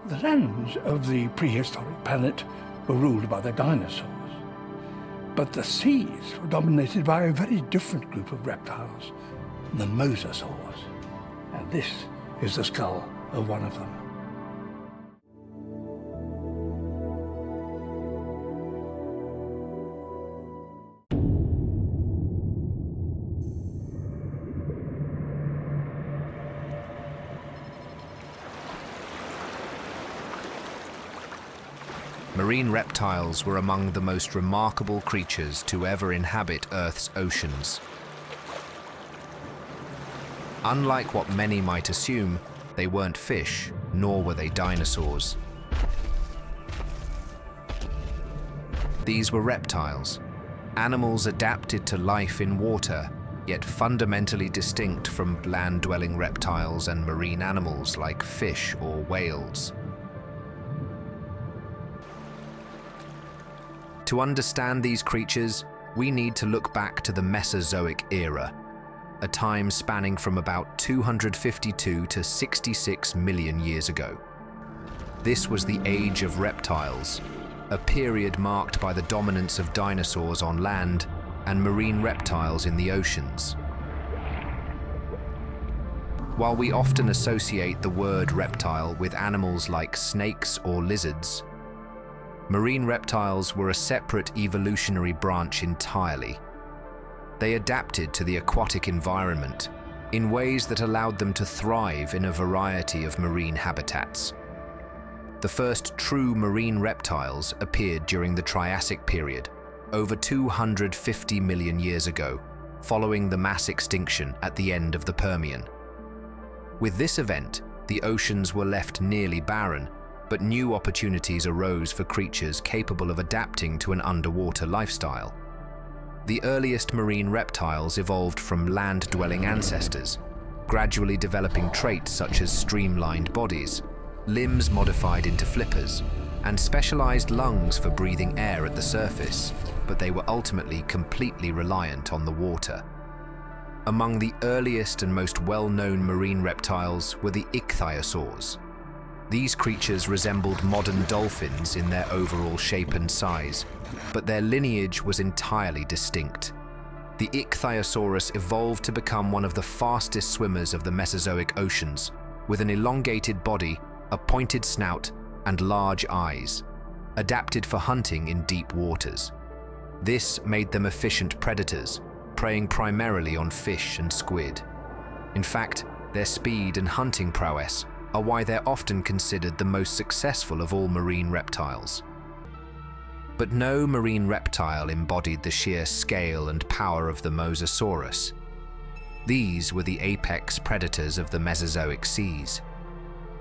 The lands of the prehistoric planet were ruled by the dinosaurs, but the seas were dominated by a very different group of reptiles, the Mosasaurs, and this is the skull of one of them. Marine reptiles were among the most remarkable creatures to ever inhabit Earth's oceans. Unlike what many might assume, they weren't fish, nor were they dinosaurs. These were reptiles, animals adapted to life in water, yet fundamentally distinct from land-dwelling reptiles and marine animals like fish or whales. To understand these creatures, we need to look back to the Mesozoic Era, a time spanning from about 252 to 66 million years ago. This was the age of reptiles, a period marked by the dominance of dinosaurs on land and marine reptiles in the oceans. While we often associate the word reptile with animals like snakes or lizards, marine reptiles were a separate evolutionary branch entirely. They adapted to the aquatic environment in ways that allowed them to thrive in a variety of marine habitats. The first true marine reptiles appeared during the Triassic period, over 250 million years ago, following the mass extinction at the end of the Permian. With this event, the oceans were left nearly barren, but new opportunities arose for creatures capable of adapting to an underwater lifestyle. The earliest marine reptiles evolved from land-dwelling ancestors, gradually developing traits such as streamlined bodies, limbs modified into flippers, and specialized lungs for breathing air at the surface, but they were ultimately completely reliant on the water. Among the earliest and most well-known marine reptiles were the Ichthyosaurs. These creatures resembled modern dolphins in their overall shape and size, but their lineage was entirely distinct. The Ichthyosaurus evolved to become one of the fastest swimmers of the Mesozoic oceans, with an elongated body, a pointed snout, and large eyes, adapted for hunting in deep waters. This made them efficient predators, preying primarily on fish and squid. In fact, their speed and hunting prowess are why they're often considered the most successful of all marine reptiles. But no marine reptile embodied the sheer scale and power of the Mosasaurus. These were the apex predators of the Mesozoic seas.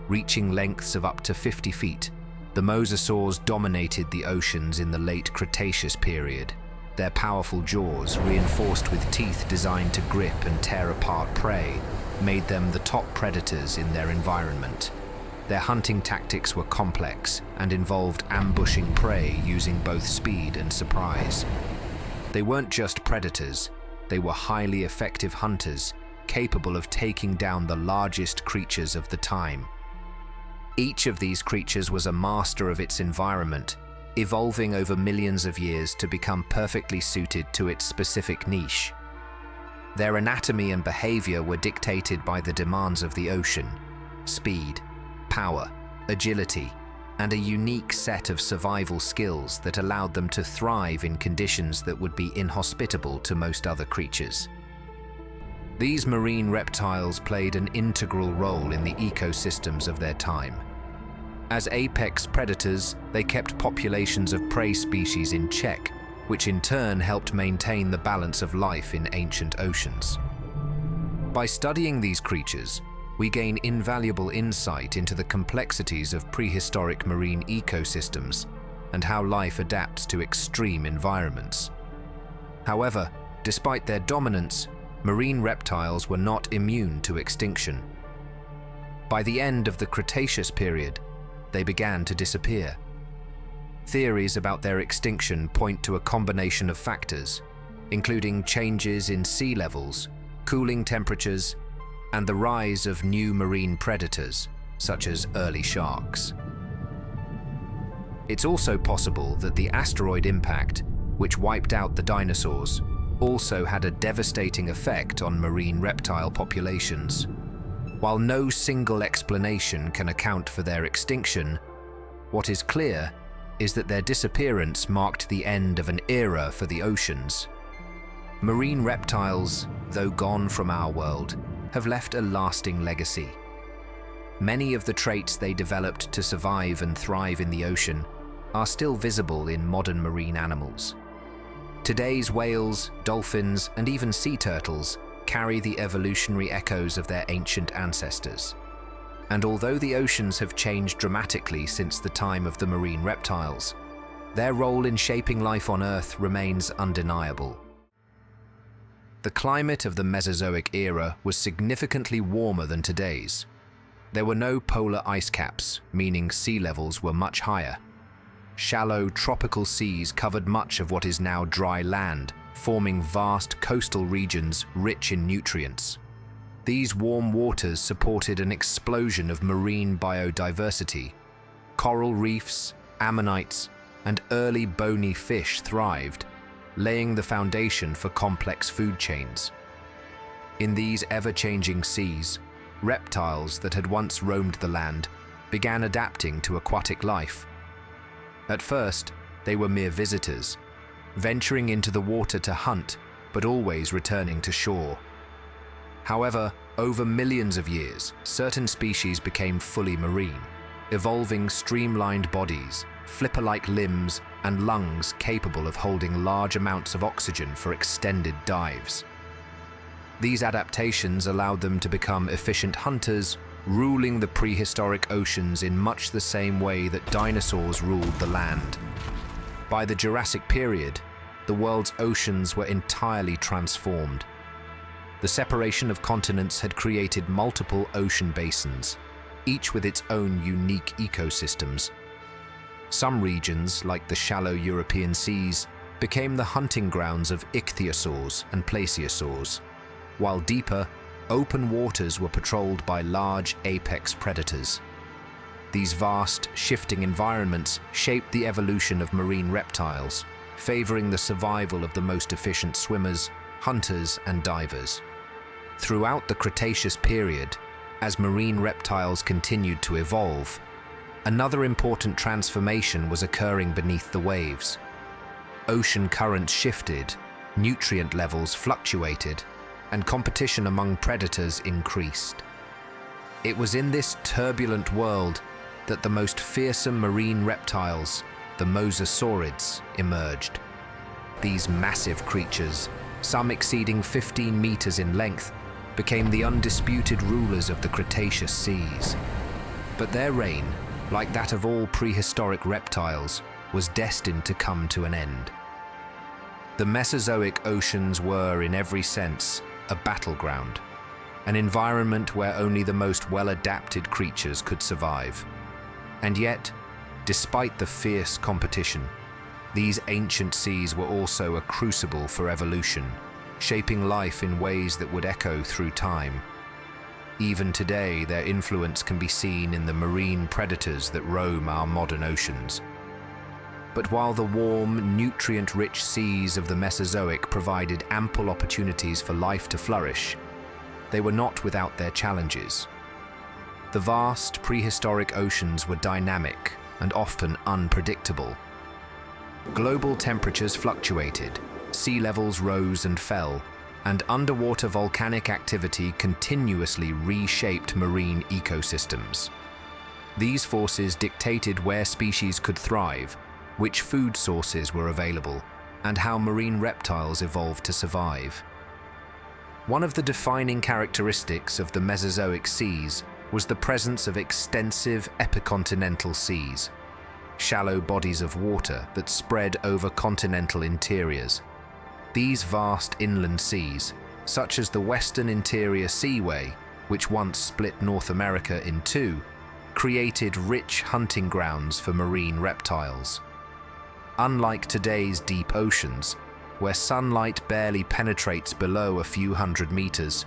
Reaching lengths of up to 50 feet, the Mosasaurs dominated the oceans in the late Cretaceous period. Their powerful jaws, reinforced with teeth designed to grip and tear apart prey, made them the top predators in their environment. Their hunting tactics were complex and involved ambushing prey using both speed and surprise. They weren't just predators, they were highly effective hunters, capable of taking down the largest creatures of the time. Each of these creatures was a master of its environment, evolving over millions of years to become perfectly suited to its specific niche. Their anatomy and behavior were dictated by the demands of the ocean: speed, power, agility, and a unique set of survival skills that allowed them to thrive in conditions that would be inhospitable to most other creatures. These marine reptiles played an integral role in the ecosystems of their time. As apex predators, they kept populations of prey species in check, which in turn helped maintain the balance of life in ancient oceans. By studying these creatures, we gain invaluable insight into the complexities of prehistoric marine ecosystems and how life adapts to extreme environments. However, despite their dominance, marine reptiles were not immune to extinction. By the end of the Cretaceous period, they began to disappear. Theories about their extinction point to a combination of factors, including changes in sea levels, cooling temperatures, and the rise of new marine predators, such as early sharks. It's also possible that the asteroid impact, which wiped out the dinosaurs, also had a devastating effect on marine reptile populations. While no single explanation can account for their extinction, what is clear is that their disappearance marked the end of an era for the oceans. Marine reptiles, though gone from our world, have left a lasting legacy. Many of the traits they developed to survive and thrive in the ocean are still visible in modern marine animals. Today's whales, dolphins, and even sea turtles carry the evolutionary echoes of their ancient ancestors. And although the oceans have changed dramatically since the time of the marine reptiles, their role in shaping life on Earth remains undeniable. The climate of the Mesozoic era was significantly warmer than today's. There were no polar ice caps, meaning sea levels were much higher. Shallow tropical seas covered much of what is now dry land, forming vast coastal regions rich in nutrients. These warm waters supported an explosion of marine biodiversity. Coral reefs, ammonites, and early bony fish thrived, laying the foundation for complex food chains. In these ever-changing seas, reptiles that had once roamed the land began adapting to aquatic life. At first, they were mere visitors, venturing into the water to hunt, but always returning to shore. However, over millions of years, certain species became fully marine, evolving streamlined bodies, flipper-like limbs, and lungs capable of holding large amounts of oxygen for extended dives. These adaptations allowed them to become efficient hunters, ruling the prehistoric oceans in much the same way that dinosaurs ruled the land. By the Jurassic period, the world's oceans were entirely transformed. The separation of continents had created multiple ocean basins, each with its own unique ecosystems. Some regions, like the shallow European seas, became the hunting grounds of Ichthyosaurs and Plesiosaurs, while deeper, open waters were patrolled by large apex predators. These vast, shifting environments shaped the evolution of marine reptiles, favoring the survival of the most efficient swimmers, hunters, and divers. Throughout the Cretaceous period, as marine reptiles continued to evolve, another important transformation was occurring beneath the waves. Ocean currents shifted, nutrient levels fluctuated, and competition among predators increased. It was in this turbulent world that the most fearsome marine reptiles, the Mosasaurids, emerged. These massive creatures, some exceeding 15 meters in length, became the undisputed rulers of the Cretaceous seas. But their reign, like that of all prehistoric reptiles, was destined to come to an end. The Mesozoic oceans were, in every sense, a battleground, an environment where only the most well-adapted creatures could survive. And yet, despite the fierce competition, these ancient seas were also a crucible for evolution, shaping life in ways that would echo through time. Even today, their influence can be seen in the marine predators that roam our modern oceans. But while the warm, nutrient-rich seas of the Mesozoic provided ample opportunities for life to flourish, they were not without their challenges. The vast, prehistoric oceans were dynamic and often unpredictable. Global temperatures fluctuated, sea levels rose and fell, and underwater volcanic activity continuously reshaped marine ecosystems. These forces dictated where species could thrive, which food sources were available, and how marine reptiles evolved to survive. One of the defining characteristics of the Mesozoic seas was the presence of extensive epicontinental seas, shallow bodies of water that spread over continental interiors. These vast inland seas, such as the Western Interior Seaway, which once split North America in two, created rich hunting grounds for marine reptiles. Unlike today's deep oceans, where sunlight barely penetrates below a few hundred meters,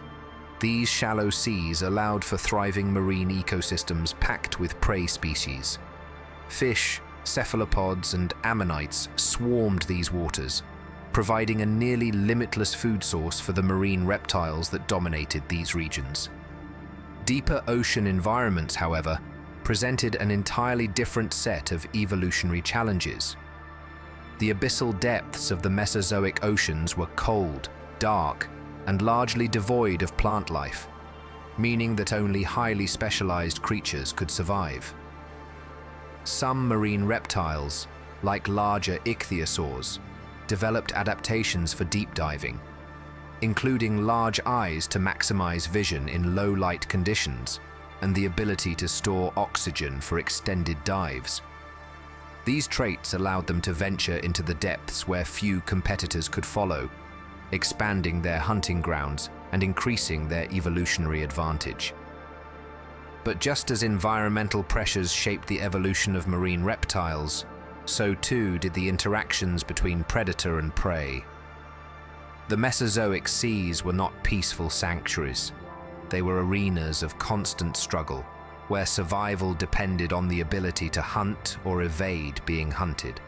these shallow seas allowed for thriving marine ecosystems packed with prey species. Fish, cephalopods, and ammonites swarmed these waters, providing a nearly limitless food source for the marine reptiles that dominated these regions. Deeper ocean environments, however, presented an entirely different set of evolutionary challenges. The abyssal depths of the Mesozoic oceans were cold, dark, and largely devoid of plant life, meaning that only highly specialized creatures could survive. Some marine reptiles, like larger ichthyosaurs, developed adaptations for deep diving, including large eyes to maximize vision in low-light conditions and the ability to store oxygen for extended dives. These traits allowed them to venture into the depths where few competitors could follow, expanding their hunting grounds and increasing their evolutionary advantage. But just as environmental pressures shaped the evolution of marine reptiles, so too did the interactions between predator and prey. The Mesozoic seas were not peaceful sanctuaries. They were arenas of constant struggle, where survival depended on the ability to hunt or evade being hunted.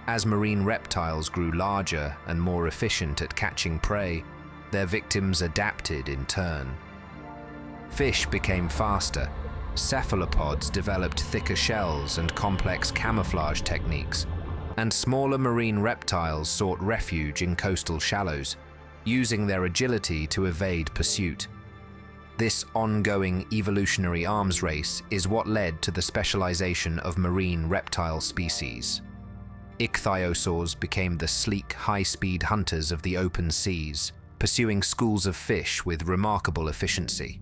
As marine reptiles grew larger and more efficient at catching prey, their victims adapted in turn. Fish became faster. Cephalopods developed thicker shells and complex camouflage techniques, and smaller marine reptiles sought refuge in coastal shallows, using their agility to evade pursuit. This ongoing evolutionary arms race is what led to the specialization of marine reptile species. Ichthyosaurs became the sleek, high-speed hunters of the open seas, pursuing schools of fish with remarkable efficiency.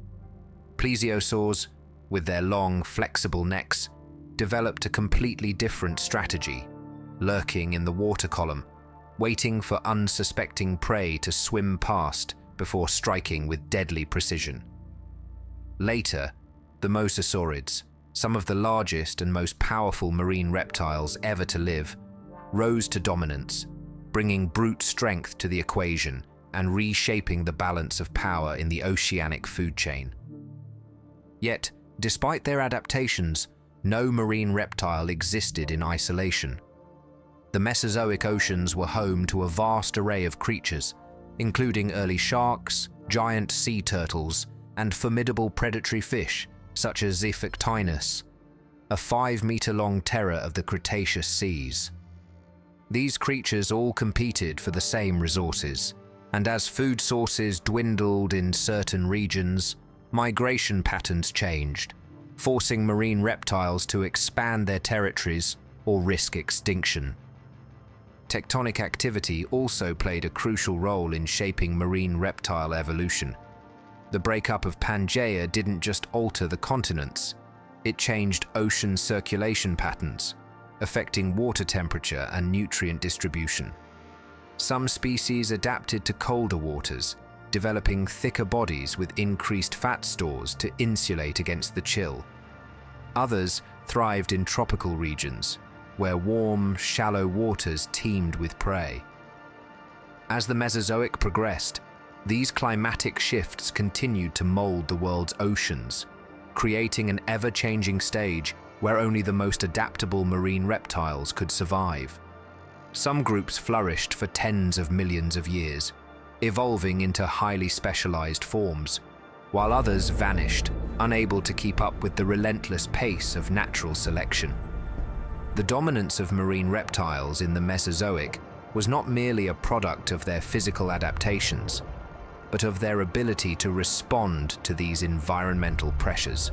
Plesiosaurs, with their long, flexible necks, developed a completely different strategy, lurking in the water column, waiting for unsuspecting prey to swim past before striking with deadly precision. Later, the Mosasaurids, some of the largest and most powerful marine reptiles ever to live, rose to dominance, bringing brute strength to the equation and reshaping the balance of power in the oceanic food chain. Yet, despite their adaptations, no marine reptile existed in isolation. The Mesozoic oceans were home to a vast array of creatures, including early sharks, giant sea turtles, and formidable predatory fish, such as Ichthyosaurus, a 5-meter-long terror of the Cretaceous seas. These creatures all competed for the same resources, and as food sources dwindled in certain regions, migration patterns changed, forcing marine reptiles to expand their territories or risk extinction. Tectonic activity also played a crucial role in shaping marine reptile evolution. The breakup of Pangaea didn't just alter the continents, it changed ocean circulation patterns, affecting water temperature and nutrient distribution. Some species adapted to colder waters, developing thicker bodies with increased fat stores to insulate against the chill. Others thrived in tropical regions, where warm, shallow waters teemed with prey. As the Mesozoic progressed, these climatic shifts continued to mold the world's oceans, creating an ever-changing stage where only the most adaptable marine reptiles could survive. Some groups flourished for tens of millions of years, evolving into highly specialized forms, while others vanished, unable to keep up with the relentless pace of natural selection. The dominance of marine reptiles in the Mesozoic was not merely a product of their physical adaptations, but of their ability to respond to these environmental pressures.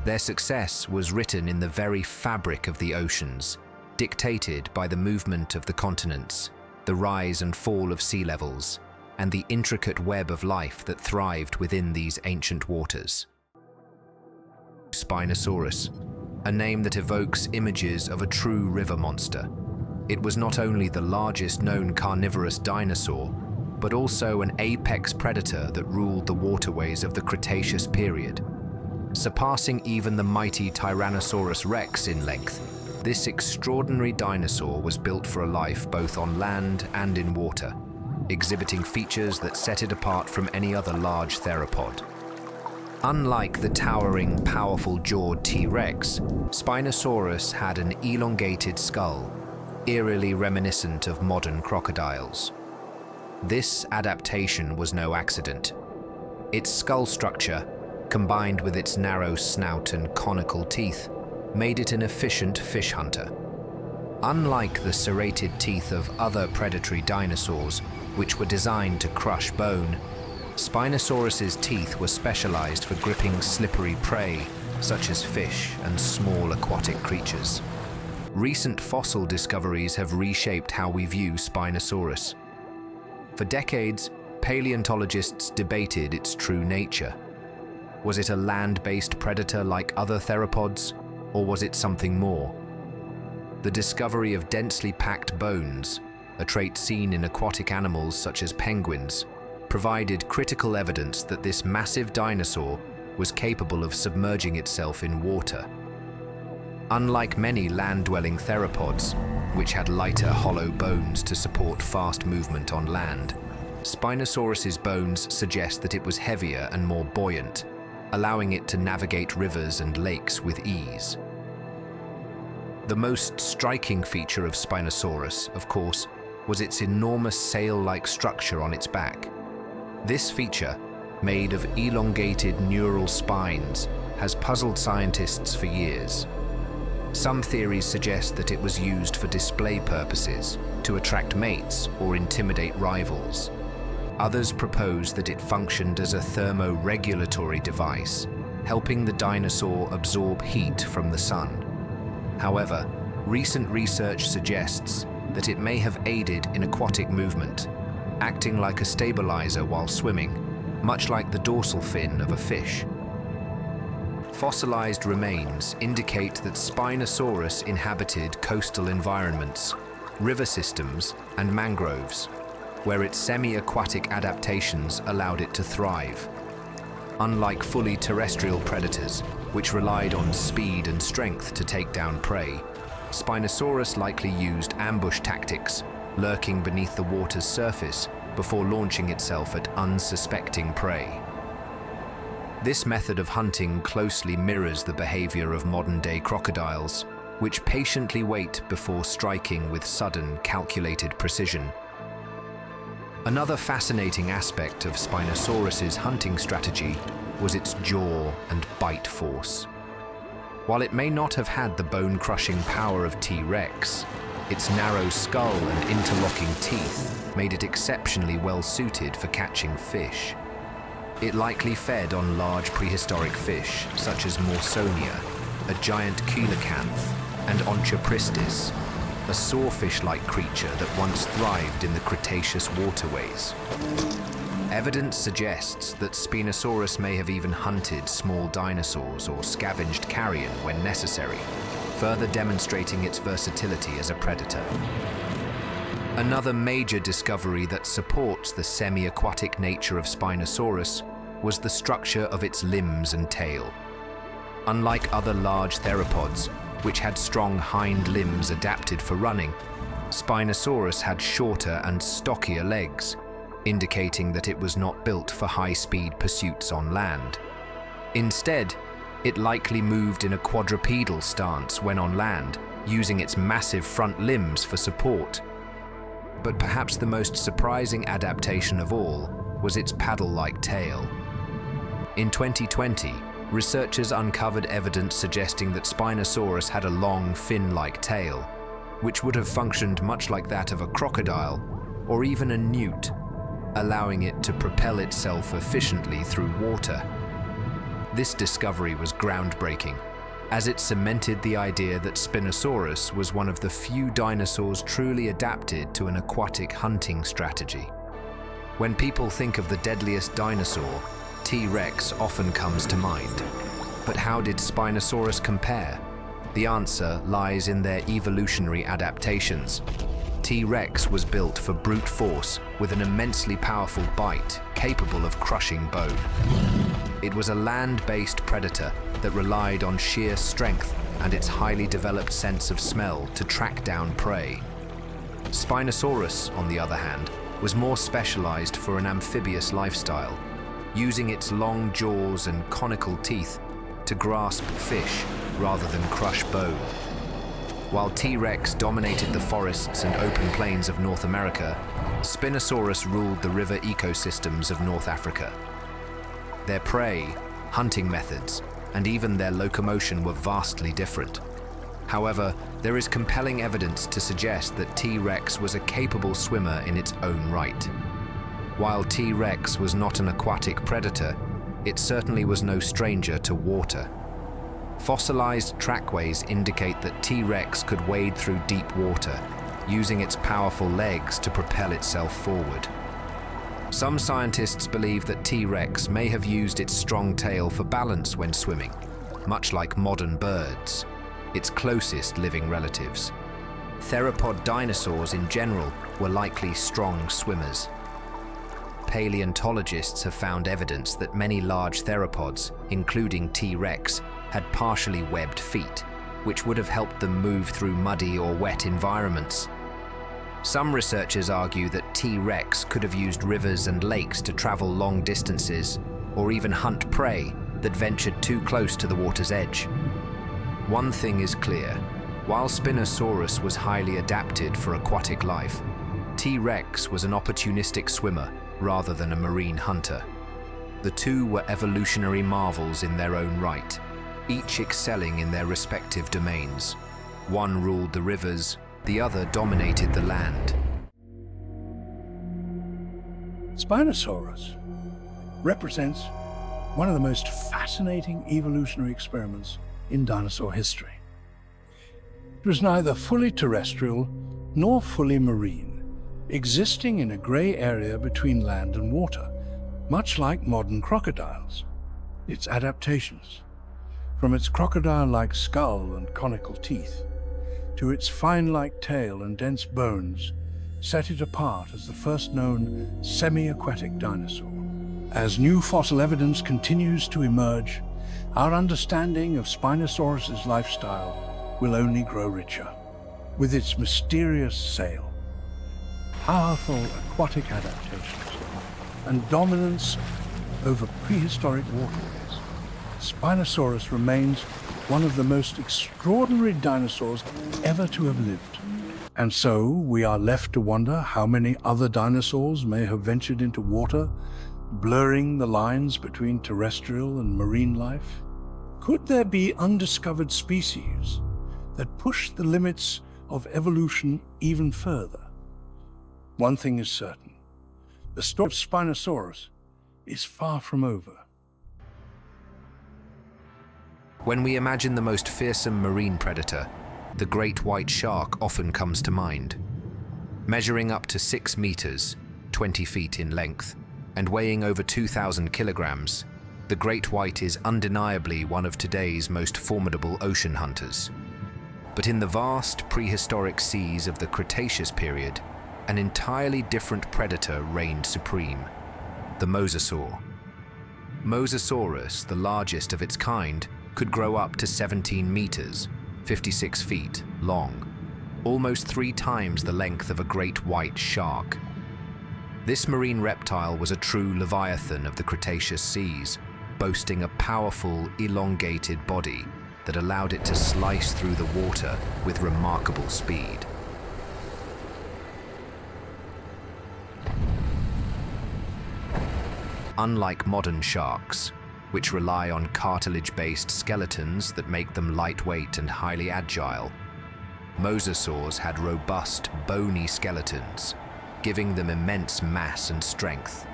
Their success was written in the very fabric of the oceans, dictated by the movement of the continents, the rise and fall of sea levels, and the intricate web of life that thrived within these ancient waters. Spinosaurus, a name that evokes images of a true river monster. It was not only the largest known carnivorous dinosaur, but also an apex predator that ruled the waterways of the Cretaceous period. Surpassing even the mighty Tyrannosaurus rex in length, this extraordinary dinosaur was built for a life both on land and in water, exhibiting features that set it apart from any other large theropod. Unlike the towering, powerful-jawed T-Rex, Spinosaurus had an elongated skull, eerily reminiscent of modern crocodiles. This adaptation was no accident. Its skull structure, combined with its narrow snout and conical teeth, made it an efficient fish hunter. Unlike the serrated teeth of other predatory dinosaurs, which were designed to crush bone, Spinosaurus's teeth were specialized for gripping slippery prey, such as fish and small aquatic creatures. Recent fossil discoveries have reshaped how we view Spinosaurus. For decades, paleontologists debated its true nature. Was it a land-based predator like other theropods, or was it something more? The discovery of densely packed bones, a trait seen in aquatic animals such as penguins, provided critical evidence that this massive dinosaur was capable of submerging itself in water. Unlike many land-dwelling theropods, which had lighter, hollow bones to support fast movement on land, Spinosaurus's bones suggest that it was heavier and more buoyant, allowing it to navigate rivers and lakes with ease. The most striking feature of Spinosaurus, of course, was its enormous sail-like structure on its back. This feature, made of elongated neural spines, has puzzled scientists for years. Some theories suggest that it was used for display purposes, to attract mates or intimidate rivals. Others propose that it functioned as a thermoregulatory device, helping the dinosaur absorb heat from the sun. However, recent research suggests that it may have aided in aquatic movement, acting like a stabilizer while swimming, much like the dorsal fin of a fish. Fossilized remains indicate that Spinosaurus inhabited coastal environments, river systems, and mangroves, where its semi-aquatic adaptations allowed it to thrive. Unlike fully terrestrial predators, which relied on speed and strength to take down prey, Spinosaurus likely used ambush tactics, lurking beneath the water's surface before launching itself at unsuspecting prey. This method of hunting closely mirrors the behavior of modern-day crocodiles, which patiently wait before striking with sudden, calculated precision. Another fascinating aspect of Spinosaurus's hunting strategy was its jaw and bite force. While it may not have had the bone-crushing power of T-Rex, its narrow skull and interlocking teeth made it exceptionally well-suited for catching fish. It likely fed on large prehistoric fish, such as Morsonia, a giant coelacanth, and Onchopristis, a sawfish-like creature that once thrived in the Cretaceous waterways. Evidence suggests that Spinosaurus may have even hunted small dinosaurs or scavenged carrion when necessary, further demonstrating its versatility as a predator. Another major discovery that supports the semi-aquatic nature of Spinosaurus was the structure of its limbs and tail. Unlike other large theropods, which had strong hind limbs adapted for running, Spinosaurus had shorter and stockier legs, indicating that it was not built for high-speed pursuits on land. Instead, it likely moved in a quadrupedal stance when on land, using its massive front limbs for support. But perhaps the most surprising adaptation of all was its paddle-like tail. In 2020, researchers uncovered evidence suggesting that Spinosaurus had a long, fin-like tail, which would have functioned much like that of a crocodile or even a newt, allowing it to propel itself efficiently through water. This discovery was groundbreaking, as it cemented the idea that Spinosaurus was one of the few dinosaurs truly adapted to an aquatic hunting strategy. When people think of the deadliest dinosaur, T-Rex often comes to mind. But how did Spinosaurus compare? The answer lies in their evolutionary adaptations. T-Rex was built for brute force with an immensely powerful bite capable of crushing bone. It was a land-based predator that relied on sheer strength and its highly developed sense of smell to track down prey. Spinosaurus, on the other hand, was more specialized for an amphibious lifestyle, using its long jaws and conical teeth to grasp fish rather than crush bone. While T-Rex dominated the forests and open plains of North America, Spinosaurus ruled the river ecosystems of North Africa. Their prey, hunting methods, and even their locomotion were vastly different. However, there is compelling evidence to suggest that T-Rex was a capable swimmer in its own right. While T-Rex was not an aquatic predator, it certainly was no stranger to water. Fossilized trackways indicate that T-Rex could wade through deep water, using its powerful legs to propel itself forward. Some scientists believe that T-Rex may have used its strong tail for balance when swimming, much like modern birds, its closest living relatives. Theropod dinosaurs in general were likely strong swimmers. Paleontologists have found evidence that many large theropods, including T-Rex, had partially webbed feet, which would have helped them move through muddy or wet environments. Some researchers argue that T-Rex could have used rivers and lakes to travel long distances, or even hunt prey that ventured too close to the water's edge. One thing is clear: while Spinosaurus was highly adapted for aquatic life, T-Rex was an opportunistic swimmer rather than a marine hunter. The two were evolutionary marvels in their own right, each excelling in their respective domains. One ruled the rivers, the other dominated the land. Spinosaurus represents one of the most fascinating evolutionary experiments in dinosaur history. It was neither fully terrestrial nor fully marine, existing in a grey area between land and water, much like modern crocodiles. Its adaptations, from its crocodile-like skull and conical teeth, to its fine-like tail and dense bones, set it apart as the first known semi-aquatic dinosaur. As new fossil evidence continues to emerge, our understanding of Spinosaurus's lifestyle will only grow richer. With its mysterious sail, powerful aquatic adaptations, and dominance over prehistoric waterways, Spinosaurus remains one of the most extraordinary dinosaurs ever to have lived. And so we are left to wonder how many other dinosaurs may have ventured into water, blurring the lines between terrestrial and marine life. Could there be undiscovered species that push the limits of evolution even further? One thing is certain: the story of Spinosaurus is far from over. When we imagine the most fearsome marine predator, the great white shark often comes to mind. Measuring up to 6 meters, 20 feet in length, and weighing over 2,000 kilograms, the great white is undeniably one of today's most formidable ocean hunters. But in the vast prehistoric seas of the Cretaceous period, an entirely different predator reigned supreme: the Mosasaur. Mosasaurus, the largest of its kind, could grow up to 17 meters, 56 feet, long, almost 3 times the length of a great white shark. This marine reptile was a true leviathan of the Cretaceous seas, boasting a powerful, elongated body that allowed it to slice through the water with remarkable speed. Unlike modern sharks, which rely on cartilage-based skeletons that make them lightweight and highly agile, Mosasaurs had robust, bony skeletons, giving them immense mass and strength.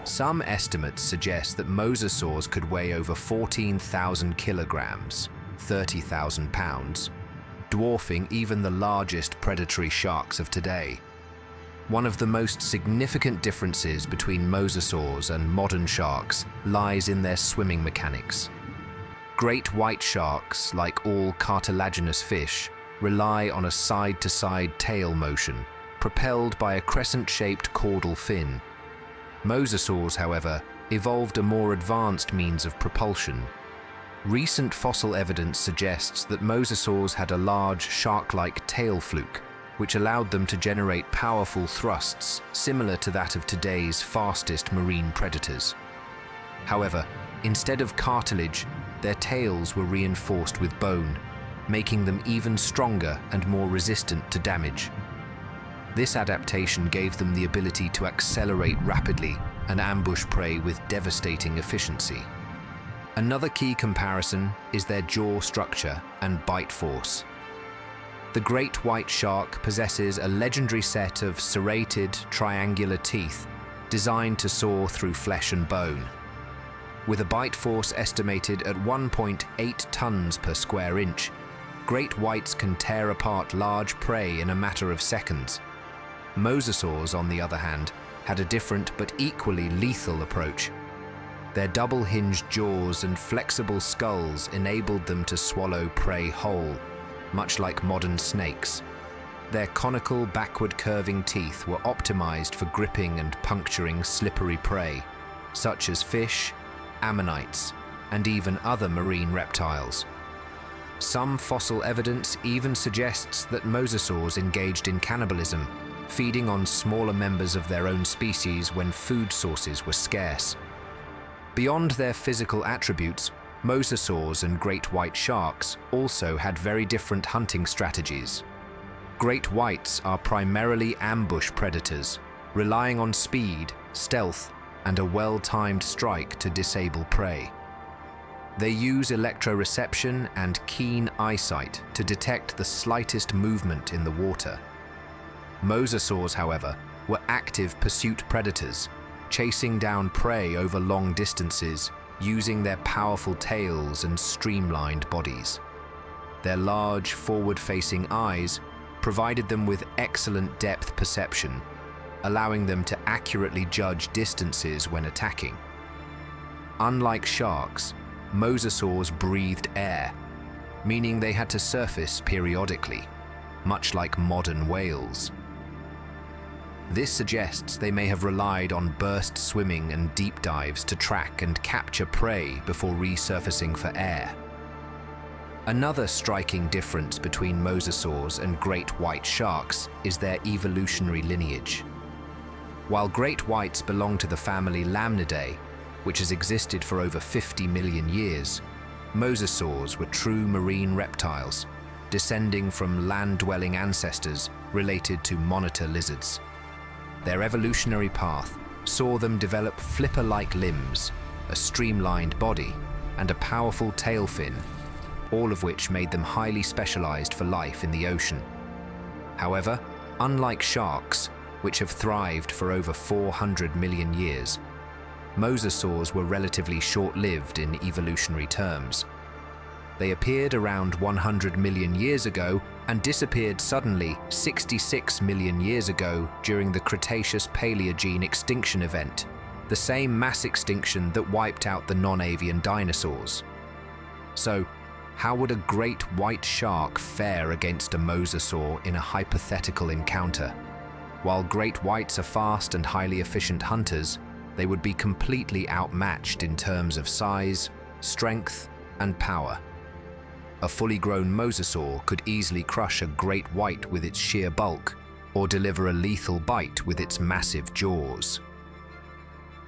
Some estimates suggest that Mosasaurs could weigh over 14,000 kilograms, 30,000 pounds, dwarfing even the largest predatory sharks of today. One of the most significant differences between mosasaurs and modern sharks lies in their swimming mechanics. Great white sharks, like all cartilaginous fish, rely on a side-to-side tail motion, propelled by a crescent-shaped caudal fin. Mosasaurs, however, evolved a more advanced means of propulsion. Recent fossil evidence suggests that mosasaurs had a large shark-like tail fluke, which allowed them to generate powerful thrusts similar to that of today's fastest marine predators. However, instead of cartilage, their tails were reinforced with bone, making them even stronger and more resistant to damage. This adaptation gave them the ability to accelerate rapidly and ambush prey with devastating efficiency. Another key comparison is their jaw structure and bite force. The great white shark possesses a legendary set of serrated, triangular teeth designed to saw through flesh and bone. With a bite force estimated at 1.8 tons per square inch, great whites can tear apart large prey in a matter of seconds. Mosasaurs, on the other hand, had a different but equally lethal approach. Their double-hinged jaws and flexible skulls enabled them to swallow prey whole, much like modern snakes. Their conical, backward-curving teeth were optimized for gripping and puncturing slippery prey, such as fish, ammonites, and even other marine reptiles. Some fossil evidence even suggests that mosasaurs engaged in cannibalism, feeding on smaller members of their own species when food sources were scarce. Beyond their physical attributes, mosasaurs and great white sharks also had very different hunting strategies. Great whites are primarily ambush predators, relying on speed, stealth, and a well-timed strike to disable prey. They use electroreception and keen eyesight to detect the slightest movement in the water. Mosasaurs, however, were active pursuit predators, chasing down prey over long distances using their powerful tails and streamlined bodies. Their large, forward-facing eyes provided them with excellent depth perception, allowing them to accurately judge distances when attacking. Unlike sharks, mosasaurs breathed air, meaning they had to surface periodically, much like modern whales. This suggests they may have relied on burst swimming and deep dives to track and capture prey before resurfacing for air. Another striking difference between mosasaurs and great white sharks is their evolutionary lineage. While great whites belong to the family Lamnidae, which has existed for over 50 million years, mosasaurs were true marine reptiles, descending from land-dwelling ancestors related to monitor lizards. Their evolutionary path saw them develop flipper-like limbs, a streamlined body, and a powerful tail fin, all of which made them highly specialized for life in the ocean. However, unlike sharks, which have thrived for over 400 million years, mosasaurs were relatively short-lived in evolutionary terms. They appeared around 100 million years ago and disappeared suddenly 66 million years ago during the Cretaceous-Paleogene extinction event, the same mass extinction that wiped out the non-avian dinosaurs. So, how would a great white shark fare against a mosasaur in a hypothetical encounter? While great whites are fast and highly efficient hunters, they would be completely outmatched in terms of size, strength, and power. A fully grown mosasaur could easily crush a great white with its sheer bulk, or deliver a lethal bite with its massive jaws.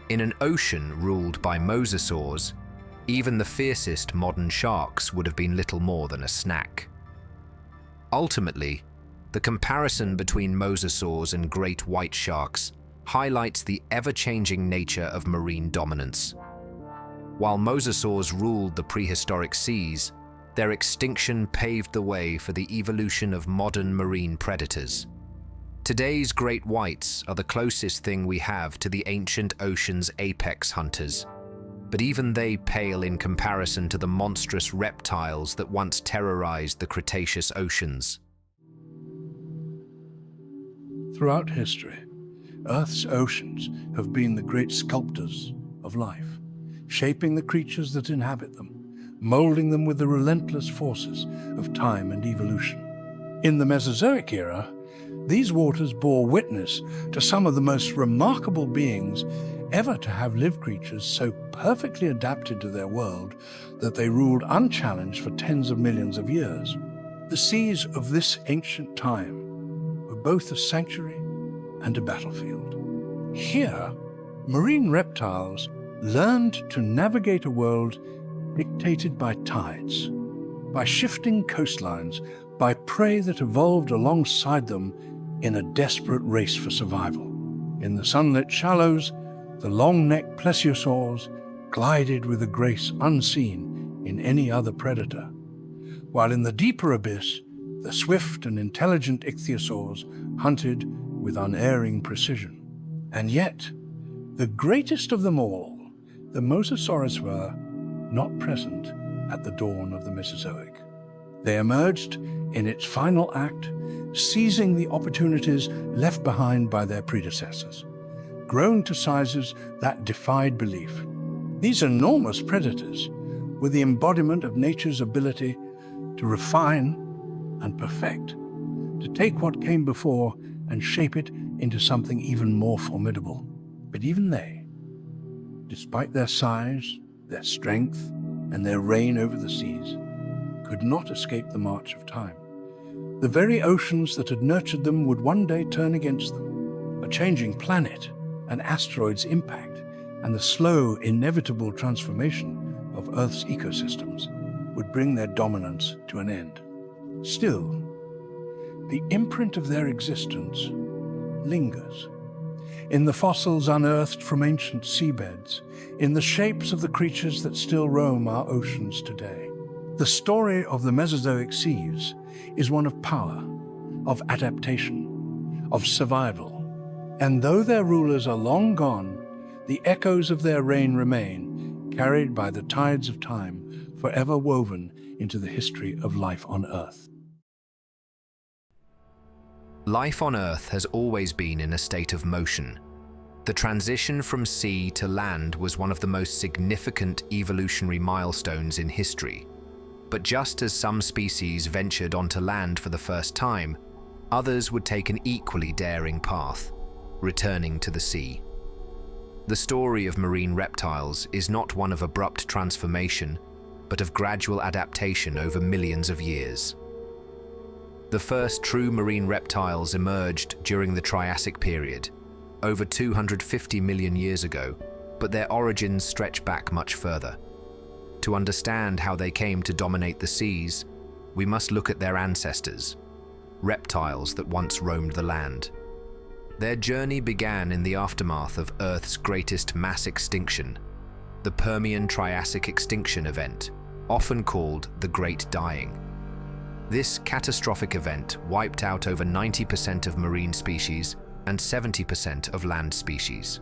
In an ocean ruled by mosasaurs, even the fiercest modern sharks would have been little more than a snack. Ultimately, the comparison between mosasaurs and great white sharks highlights the ever-changing nature of marine dominance. While mosasaurs ruled the prehistoric seas, their extinction paved the way for the evolution of modern marine predators. Today's great whites are the closest thing we have to the ancient ocean's apex hunters, but even they pale in comparison to the monstrous reptiles that once terrorized the Cretaceous oceans. Throughout history, Earth's oceans have been the great sculptors of life, shaping the creatures that inhabit them, molding them with the relentless forces of time and evolution. In the Mesozoic Era, these waters bore witness to some of the most remarkable beings ever to have lived, creatures so perfectly adapted to their world that they ruled unchallenged for tens of millions of years. The seas of this ancient time were both a sanctuary and a battlefield. Here, marine reptiles learned to navigate a world dictated by tides, by shifting coastlines, by prey that evolved alongside them in a desperate race for survival. In the sunlit shallows, the long-necked Plesiosaurs glided with a grace unseen in any other predator, while in the deeper abyss, the swift and intelligent Ichthyosaurs hunted with unerring precision. And yet, the greatest of them all, the Mosasaurus, were not present at the dawn of the Mesozoic. They emerged in its final act, seizing the opportunities left behind by their predecessors, grown to sizes that defied belief. These enormous predators were the embodiment of nature's ability to refine and perfect, to take what came before and shape it into something even more formidable. But even they, despite their size, their strength, and their reign over the seas, could not escape the march of time. The very oceans that had nurtured them would one day turn against them. A changing planet, an asteroid's impact, and the slow, inevitable transformation of Earth's ecosystems would bring their dominance to an end. Still, the imprint of their existence lingers. In the fossils unearthed from ancient seabeds, in the shapes of the creatures that still roam our oceans today. The story of the Mesozoic seas is one of power, of adaptation, of survival. And though their rulers are long gone, the echoes of their reign remain, carried by the tides of time, forever woven into the history of life on Earth. Life on Earth has always been in a state of motion. The transition from sea to land was one of the most significant evolutionary milestones in history. But just as some species ventured onto land for the first time, others would take an equally daring path, returning to the sea. The story of marine reptiles is not one of abrupt transformation, but of gradual adaptation over millions of years. The first true marine reptiles emerged during the Triassic period, over 250 million years ago, but their origins stretch back much further. To understand how they came to dominate the seas, we must look at their ancestors, reptiles that once roamed the land. Their journey began in the aftermath of Earth's greatest mass extinction, the Permian-Triassic extinction event, often called the Great Dying. This catastrophic event wiped out over 90% of marine species and 70% of land species.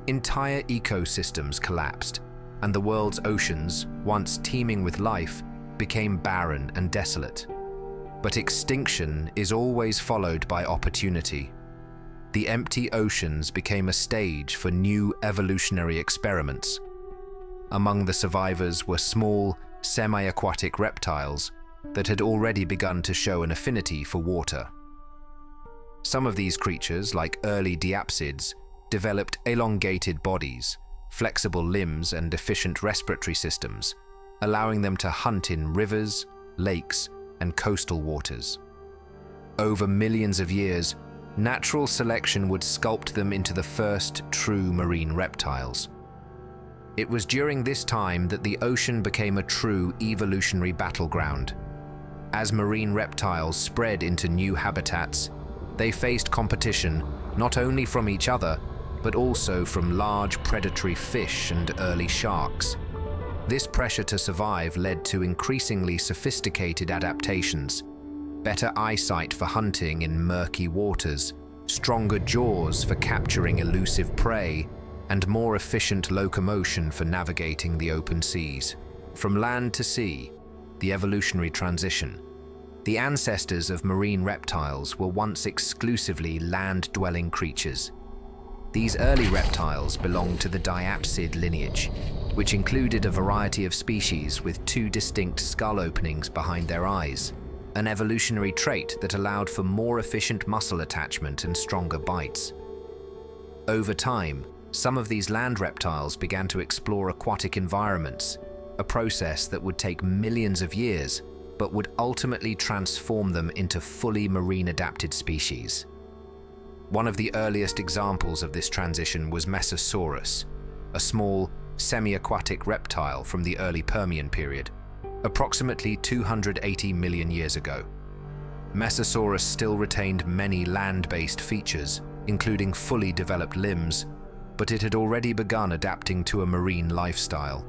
Entire ecosystems collapsed, and the world's oceans, once teeming with life, became barren and desolate. But extinction is always followed by opportunity. The empty oceans became a stage for new evolutionary experiments. Among the survivors were small, semi-aquatic reptiles that had already begun to show an affinity for water. Some of these creatures, like early diapsids, developed elongated bodies, flexible limbs, and efficient respiratory systems, allowing them to hunt in rivers, lakes, and coastal waters. Over millions of years, natural selection would sculpt them into the first true marine reptiles. It was during this time that the ocean became a true evolutionary battleground. As marine reptiles spread into new habitats, they faced competition not only from each other, but also from large predatory fish and early sharks. This pressure to survive led to increasingly sophisticated adaptations, better eyesight for hunting in murky waters, stronger jaws for capturing elusive prey, and more efficient locomotion for navigating the open seas. From land to sea, the evolutionary transition. The ancestors of marine reptiles were once exclusively land-dwelling creatures. These early reptiles belonged to the diapsid lineage, which included a variety of species with two distinct skull openings behind their eyes, an evolutionary trait that allowed for more efficient muscle attachment and stronger bites. Over time, some of these land reptiles began to explore aquatic environments, a process that would take millions of years, but would ultimately transform them into fully marine-adapted species. One of the earliest examples of this transition was Mesosaurus, a small, semi-aquatic reptile from the early Permian period, approximately 280 million years ago. Mosasaurus still retained many land-based features, including fully developed limbs, but it had already begun adapting to a marine lifestyle.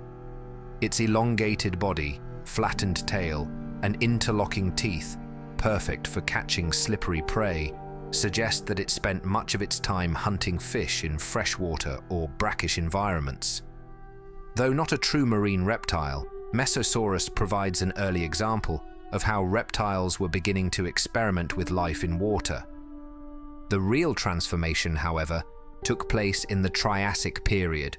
Its elongated body, flattened tail, and interlocking teeth, perfect for catching slippery prey, suggest that it spent much of its time hunting fish in freshwater or brackish environments. Though not a true marine reptile, Mosasaurus provides an early example of how reptiles were beginning to experiment with life in water. The real transformation, however, took place in the Triassic period,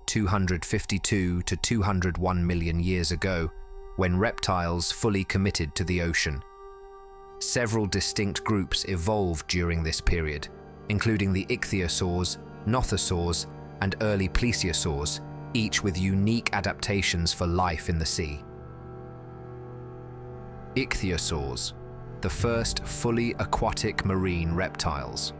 252 to 201 million years ago, when reptiles fully committed to the ocean. Several distinct groups evolved during this period, including the Ichthyosaurs, Nothosaurs, and early Plesiosaurs, each with unique adaptations for life in the sea. Ichthyosaurs, the first fully aquatic marine reptiles.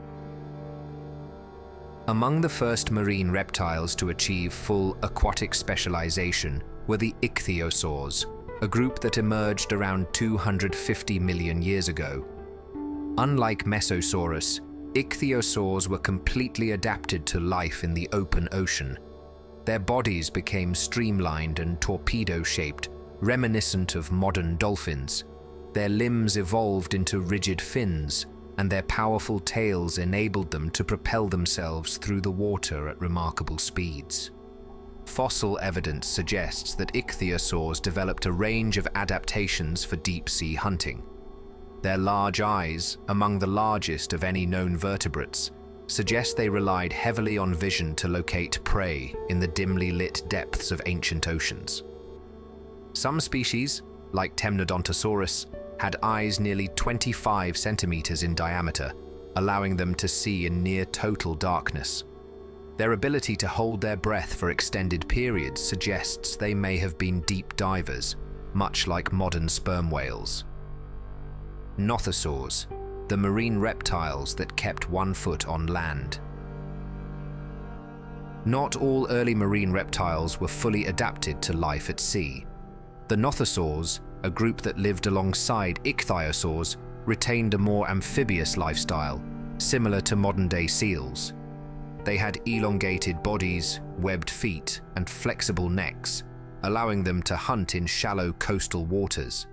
Among the first marine reptiles to achieve full aquatic specialization were the Ichthyosaurs, a group that emerged around 250 million years ago. Unlike Mosasaurus, Ichthyosaurs were completely adapted to life in the open ocean. Their bodies became streamlined and torpedo-shaped, reminiscent of modern dolphins. Their limbs evolved into rigid fins, and their powerful tails enabled them to propel themselves through the water at remarkable speeds. Fossil evidence suggests that Ichthyosaurs developed a range of adaptations for deep-sea hunting. Their large eyes, among the largest of any known vertebrates, suggest they relied heavily on vision to locate prey in the dimly lit depths of ancient oceans. Some species, like Temnodontosaurus, had eyes nearly 25 centimeters in diameter, allowing them to see in near total darkness. Their ability to hold their breath for extended periods suggests they may have been deep divers, much like modern sperm whales. Nothosaurs, the marine reptiles that kept one foot on land. Not all early marine reptiles were fully adapted to life at sea. The Nothosaurs, a group that lived alongside Ichthyosaurs, retained a more amphibious lifestyle, similar to modern-day seals. They had elongated bodies, webbed feet, and flexible necks, allowing them to hunt in shallow coastal waters.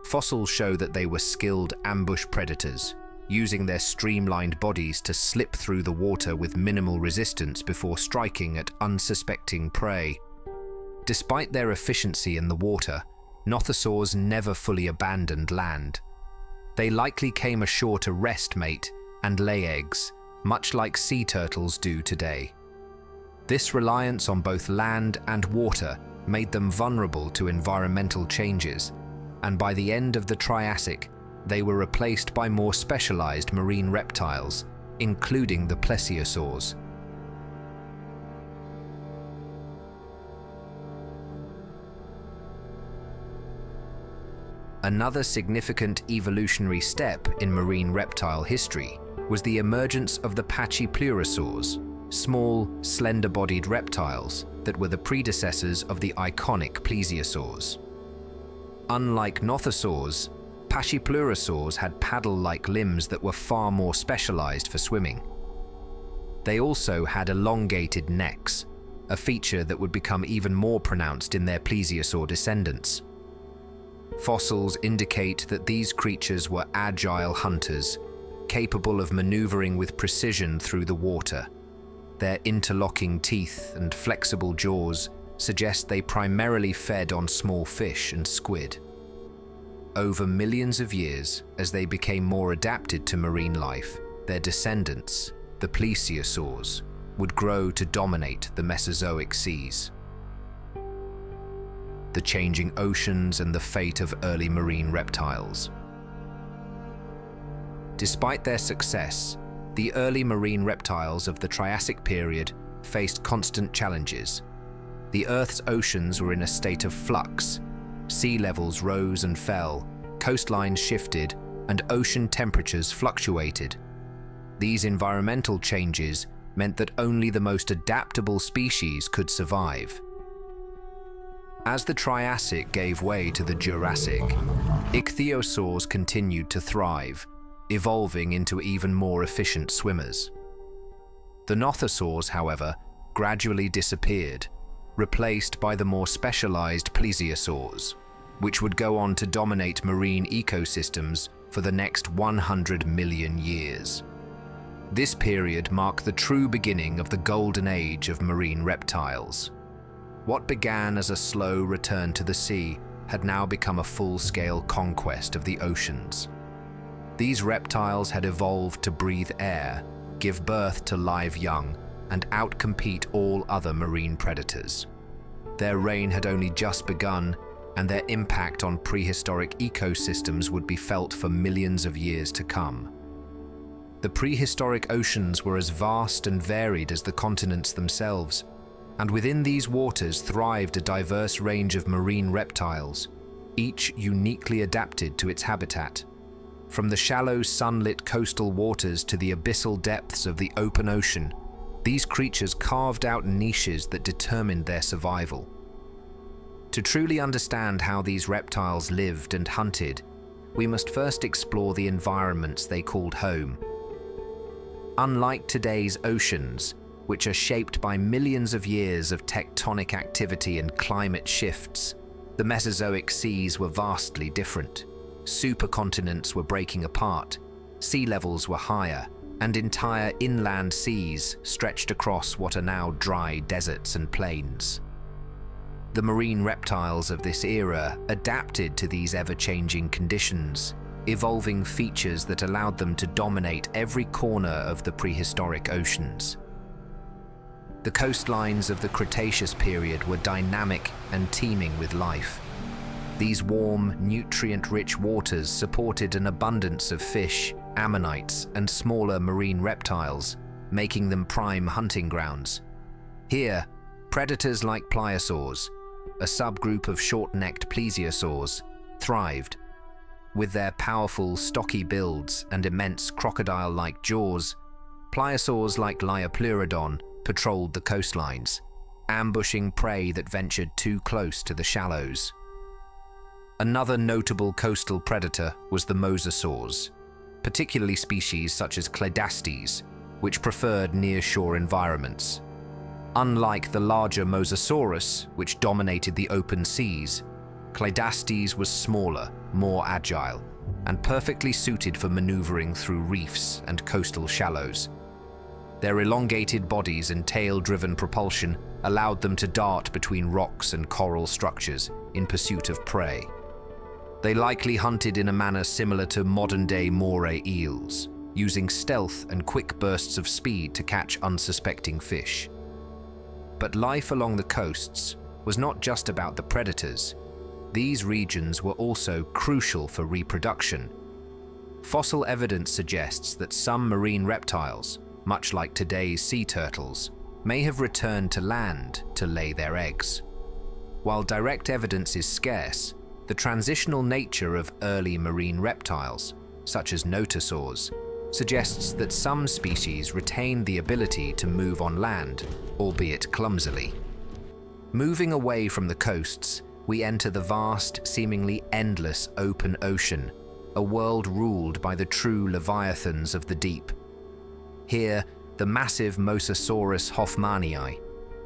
Fossils show that they were skilled ambush predators, using their streamlined bodies to slip through the water with minimal resistance before striking at unsuspecting prey. Despite their efficiency in the water, Nothosaurs never fully abandoned land. They likely came ashore to rest, mate, and lay eggs, much like sea turtles do today. This reliance on both land and water made them vulnerable to environmental changes, and by the end of the Triassic, they were replaced by more specialized marine reptiles, including the Plesiosaurs. Another significant evolutionary step in marine reptile history was the emergence of the Pliosaurs, small, slender-bodied reptiles that were the predecessors of the iconic Plesiosaurs. Unlike Nothosaurs, Pliosaurs had paddle-like limbs that were far more specialized for swimming. They also had elongated necks, a feature that would become even more pronounced in their Plesiosaur descendants. Fossils indicate that these creatures were agile hunters, capable of maneuvering with precision through the water. Their interlocking teeth and flexible jaws suggest they primarily fed on small fish and squid. Over millions of years, as they became more adapted to marine life, their descendants, the Plesiosaurs, would grow to dominate the Mesozoic seas. The changing oceans and the fate of early marine reptiles. Despite their success, the early marine reptiles of the Triassic period faced constant challenges. The Earth's oceans were in a state of flux. Sea levels rose and fell, coastlines shifted, and ocean temperatures fluctuated. These environmental changes meant that only the most adaptable species could survive. As the Triassic gave way to the Jurassic, Ichthyosaurs continued to thrive, evolving into even more efficient swimmers. The Nothosaurs, however, gradually disappeared, replaced by the more specialized Plesiosaurs, which would go on to dominate marine ecosystems for the next 100 million years. This period marked the true beginning of the golden age of marine reptiles. What began as a slow return to the sea had now become a full-scale conquest of the oceans. These reptiles had evolved to breathe air, give birth to live young, and outcompete all other marine predators. Their reign had only just begun, and their impact on prehistoric ecosystems would be felt for millions of years to come. The prehistoric oceans were as vast and varied as the continents themselves, and within these waters thrived a diverse range of marine reptiles, each uniquely adapted to its habitat. From the shallow, sunlit coastal waters to the abyssal depths of the open ocean, these creatures carved out niches that determined their survival. To truly understand how these reptiles lived and hunted, we must first explore the environments they called home. Unlike today's oceans, which are shaped by millions of years of tectonic activity and climate shifts, the Mesozoic seas were vastly different. Supercontinents were breaking apart, sea levels were higher, and entire inland seas stretched across what are now dry deserts and plains. The marine reptiles of this era adapted to these ever-changing conditions, evolving features that allowed them to dominate every corner of the prehistoric oceans. The coastlines of the Cretaceous period were dynamic and teeming with life. These warm, nutrient-rich waters supported an abundance of fish, ammonites, and smaller marine reptiles, making them prime hunting grounds. Here, predators like Pliosaurs, a subgroup of short-necked Plesiosaurs, thrived. With their powerful, stocky builds and immense crocodile-like jaws, Pliosaurs like Liopleurodon patrolled the coastlines, ambushing prey that ventured too close to the shallows. Another notable coastal predator was the Mosasaurs, particularly species such as Cledastes, which preferred near-shore environments. Unlike the larger Mosasaurus, which dominated the open seas, Cledastes was smaller, more agile, and perfectly suited for maneuvering through reefs and coastal shallows. Their elongated bodies and tail-driven propulsion allowed them to dart between rocks and coral structures in pursuit of prey. They likely hunted in a manner similar to modern-day moray eels, using stealth and quick bursts of speed to catch unsuspecting fish. But life along the coasts was not just about the predators. These regions were also crucial for reproduction. Fossil evidence suggests that some marine reptiles, much like today's sea turtles, may have returned to land to lay their eggs. While direct evidence is scarce, the transitional nature of early marine reptiles, such as notosaurs, suggests that some species retained the ability to move on land, albeit clumsily. Moving away from the coasts, we enter the vast, seemingly endless open ocean, a world ruled by the true leviathans of the deep. Here, the massive Mosasaurus hoffmanii,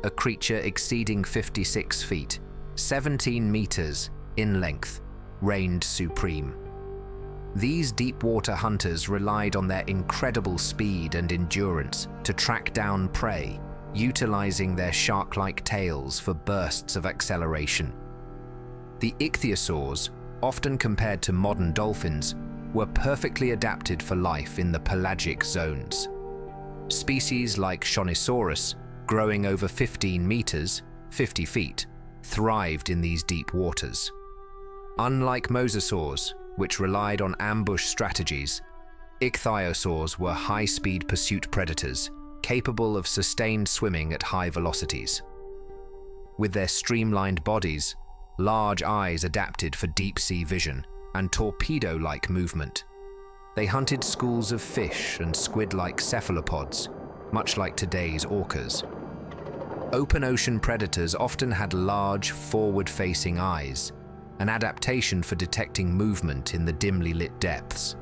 a creature exceeding 56 feet, 17 meters in length, reigned supreme. These deep-water hunters relied on their incredible speed and endurance to track down prey, utilizing their shark-like tails for bursts of acceleration. The ichthyosaurs, often compared to modern dolphins, were perfectly adapted for life in the pelagic zones. Species like Spinosaurus, growing over 15 meters, 50 feet, thrived in these deep waters. Unlike mosasaurs, which relied on ambush strategies, ichthyosaurs were high-speed pursuit predators, capable of sustained swimming at high velocities. With their streamlined bodies, large eyes adapted for deep-sea vision, and torpedo-like movement, they hunted schools of fish and squid-like cephalopods, much like today's orcas. Open ocean predators often had large, forward-facing eyes, an adaptation for detecting movement in the dimly lit depths.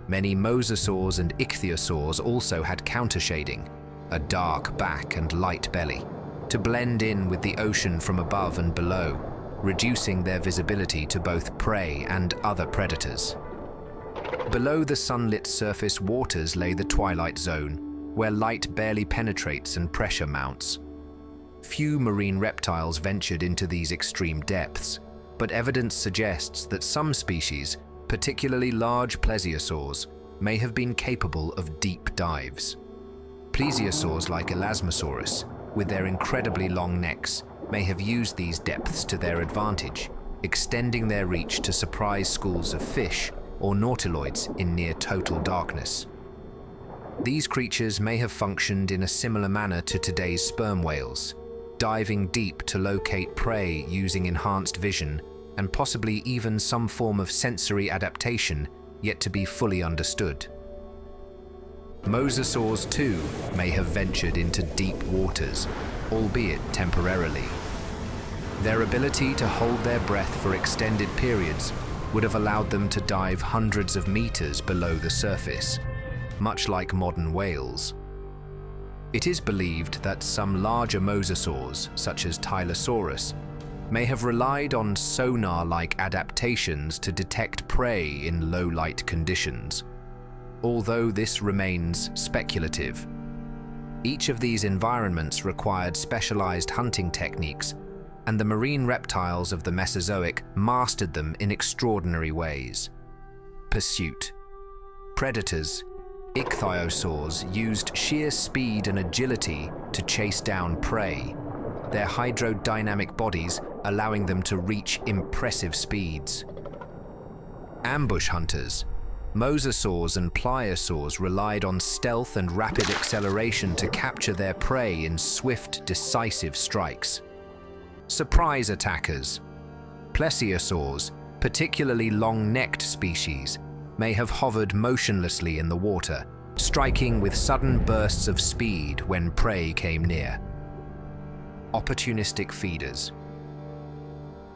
Many mosasaurs and ichthyosaurs also had countershading, a dark back and light belly, to blend in with the ocean from above and below, reducing their visibility to both prey and other predators. Below the sunlit surface waters lay the twilight zone, where light barely penetrates and pressure mounts. Few marine reptiles ventured into these extreme depths, but evidence suggests that some species, particularly large plesiosaurs, may have been capable of deep dives. Plesiosaurs like Elasmosaurus, with their incredibly long necks, may have used these depths to their advantage, extending their reach to surprise schools of fish or nautiloids in near total darkness. These creatures may have functioned in a similar manner to today's sperm whales, diving deep to locate prey using enhanced vision and possibly even some form of sensory adaptation yet to be fully understood. Mosasaurs too may have ventured into deep waters, albeit temporarily. Their ability to hold their breath for extended periods would have allowed them to dive hundreds of meters below the surface, much like modern whales. It is believed that some larger mosasaurs, such as Tylosaurus, may have relied on sonar-like adaptations to detect prey in low-light conditions, although this remains speculative. Each of these environments required specialized hunting techniques, and the marine reptiles of the Mesozoic mastered them in extraordinary ways. Pursuit. Predators, Ichthyosaurs, used sheer speed and agility to chase down prey, their hydrodynamic bodies allowing them to reach impressive speeds. Ambush hunters, Mosasaurs and Pliosaurs relied on stealth and rapid acceleration to capture their prey in swift, decisive strikes. Surprise attackers, Plesiosaurs, particularly long-necked species, may have hovered motionlessly in the water, striking with sudden bursts of speed when prey came near. Opportunistic feeders.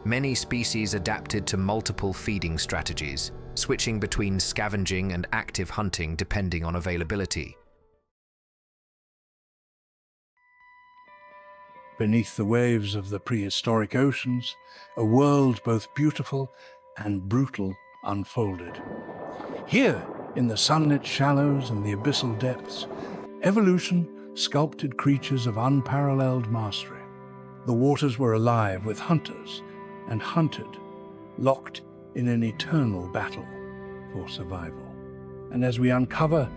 Many species adapted to multiple feeding strategies, switching between scavenging and active hunting depending on availability. Beneath the waves of the prehistoric oceans, a world both beautiful and brutal unfolded. Here, in the sunlit shallows and the abyssal depths, evolution sculpted creatures of unparalleled mastery. The waters were alive with hunters and hunted, locked in an eternal battle for survival. And as we uncover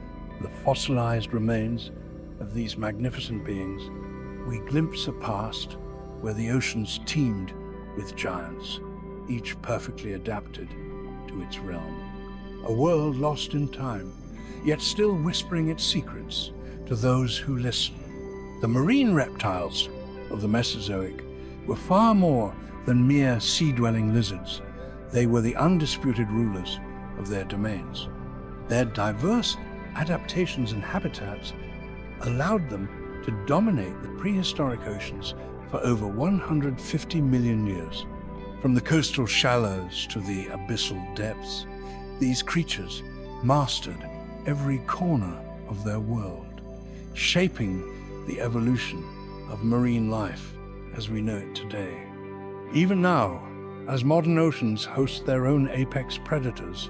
the fossilized remains of these magnificent beings, we glimpse a past where the oceans teemed with giants, each perfectly adapted to its realm. A world lost in time, yet still whispering its secrets to those who listen. The marine reptiles of the Mesozoic were far more than mere sea-dwelling lizards. They were the undisputed rulers of their domains. Their diverse adaptations and habitats allowed them to dominate the prehistoric oceans for over 150 million years. From the coastal shallows to the abyssal depths, these creatures mastered every corner of their world, shaping the evolution of marine life as we know it today. Even now, as modern oceans host their own apex predators,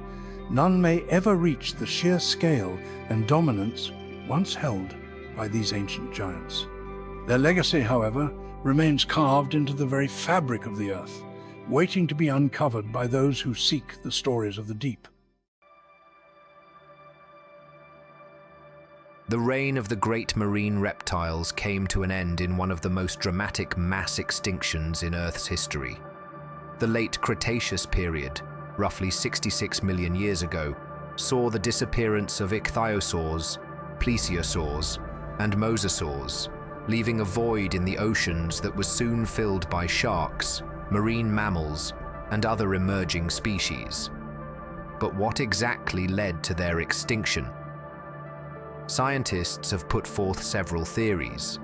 none may ever reach the sheer scale and dominance once held by these ancient giants. Their legacy, however, remains carved into the very fabric of the earth, waiting to be uncovered by those who seek the stories of the deep. The reign of the great marine reptiles came to an end in one of the most dramatic mass extinctions in Earth's history. The late Cretaceous period, roughly 66 million years ago, saw the disappearance of Ichthyosaurs, Plesiosaurs, and Mosasaurs, leaving a void in the oceans that was soon filled by sharks, marine mammals, and other emerging species. But what exactly led to their extinction? Scientists have put forth several theories,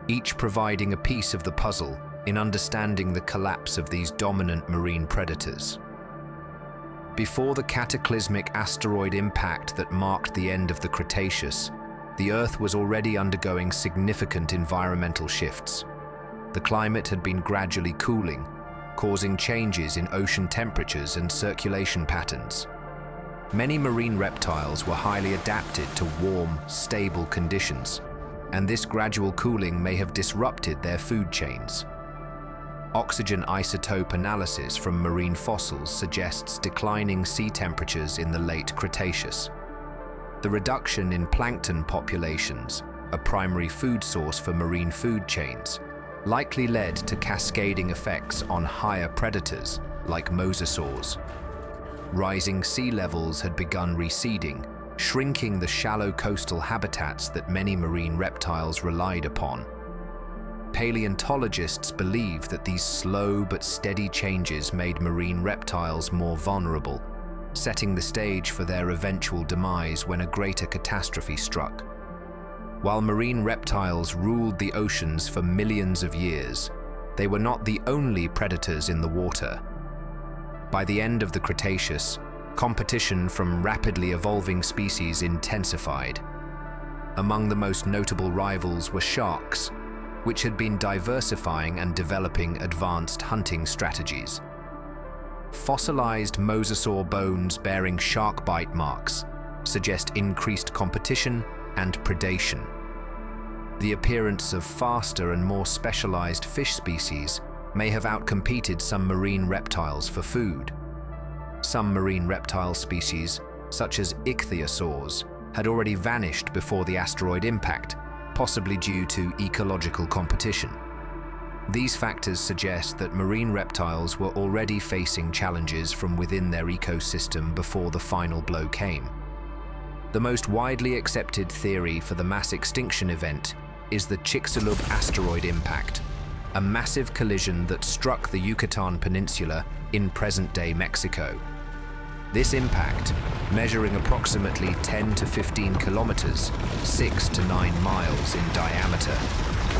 each providing a piece of the puzzle in understanding the collapse of these dominant marine predators. Before the cataclysmic asteroid impact that marked the end of the Cretaceous, the Earth was already undergoing significant environmental shifts. The climate had been gradually cooling, causing changes in ocean temperatures and circulation patterns. Many marine reptiles were highly adapted to warm, stable conditions, and this gradual cooling may have disrupted their food chains. Oxygen isotope analysis from marine fossils suggests declining sea temperatures in the late Cretaceous. The reduction in plankton populations, a primary food source for marine food chains, likely led to cascading effects on higher predators like mosasaurs. Rising sea levels had begun receding, shrinking the shallow coastal habitats that many marine reptiles relied upon. Paleontologists believe that these slow but steady changes made marine reptiles more vulnerable, setting the stage for their eventual demise when a greater catastrophe struck. While marine reptiles ruled the oceans for millions of years, they were not the only predators in the water. By the end of the Cretaceous, competition from rapidly evolving species intensified. Among the most notable rivals were sharks, which had been diversifying and developing advanced hunting strategies. Fossilized mosasaur bones bearing shark bite marks suggest increased competition and predation. The appearance of faster and more specialized fish species may have outcompeted some marine reptiles for food. Some marine reptile species, such as Ichthyosaurs, had already vanished before the asteroid impact, possibly due to ecological competition. These factors suggest that marine reptiles were already facing challenges from within their ecosystem before the final blow came. The most widely accepted theory for the mass extinction event is the Chicxulub asteroid impact, a massive collision that struck the Yucatan Peninsula in present-day Mexico. This impact, measuring approximately 10 to 15 kilometers, 6 to 9 miles in diameter,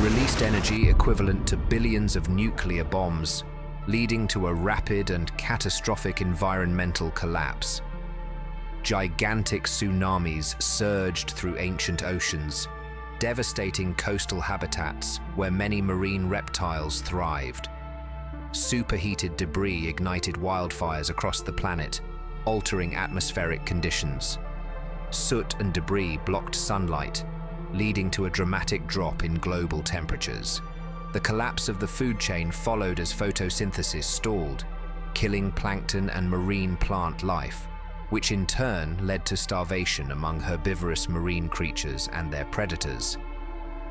released energy equivalent to billions of nuclear bombs, leading to a rapid and catastrophic environmental collapse. Gigantic tsunamis surged through ancient oceans, devastating coastal habitats where many marine reptiles thrived. Superheated debris ignited wildfires across the planet, altering atmospheric conditions. Soot and debris blocked sunlight, leading to a dramatic drop in global temperatures. The collapse of the food chain followed as photosynthesis stalled, killing plankton and marine plant life, which in turn led to starvation among herbivorous marine creatures and their predators.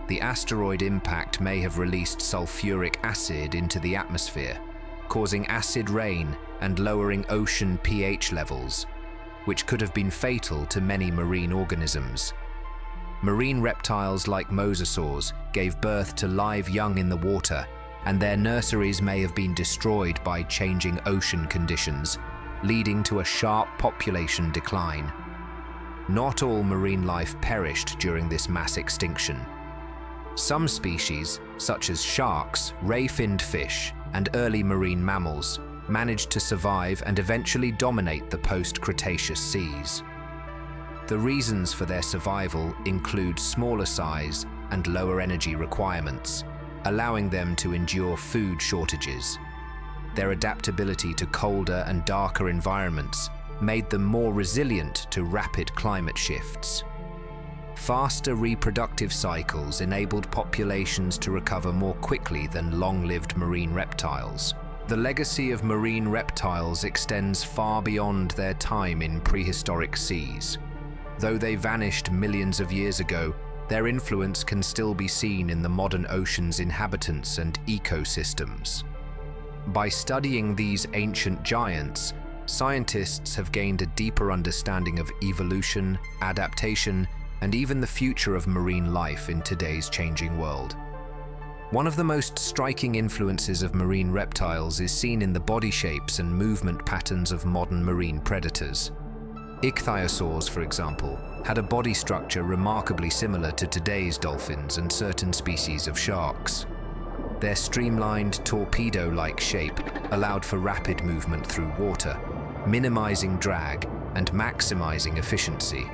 The asteroid impact may have released sulfuric acid into the atmosphere, causing acid rain and lowering ocean pH levels, which could have been fatal to many marine organisms. Marine reptiles like mosasaurs gave birth to live young in the water, and their nurseries may have been destroyed by changing ocean conditions, leading to a sharp population decline. Not all marine life perished during this mass extinction. Some species, such as sharks, ray-finned fish, and early marine mammals, managed to survive and eventually dominate the post-Cretaceous seas. The reasons for their survival include smaller size and lower energy requirements, allowing them to endure food shortages. Their adaptability to colder and darker environments made them more resilient to rapid climate shifts. Faster reproductive cycles enabled populations to recover more quickly than long-lived marine reptiles. The legacy of marine reptiles extends far beyond their time in prehistoric seas. Though they vanished millions of years ago, their influence can still be seen in the modern ocean's inhabitants and ecosystems. By studying these ancient giants, scientists have gained a deeper understanding of evolution, adaptation, and even the future of marine life in today's changing world. One of the most striking influences of marine reptiles is seen in the body shapes and movement patterns of modern marine predators. Ichthyosaurs, for example, had a body structure remarkably similar to today's dolphins and certain species of sharks. Their streamlined, torpedo-like shape allowed for rapid movement through water, minimizing drag and maximizing efficiency.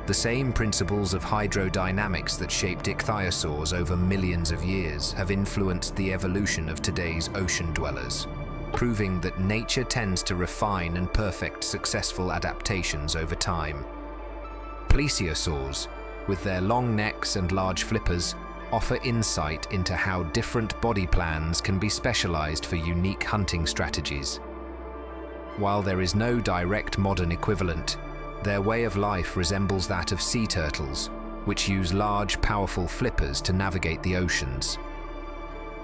The same principles of hydrodynamics that shaped ichthyosaurs over millions of years have influenced the evolution of today's ocean dwellers, proving that nature tends to refine and perfect successful adaptations over time. Plesiosaurs, with their long necks and large flippers, offer insight into how different body plans can be specialized for unique hunting strategies. While there is no direct modern equivalent, their way of life resembles that of sea turtles, which use large, powerful flippers to navigate the oceans.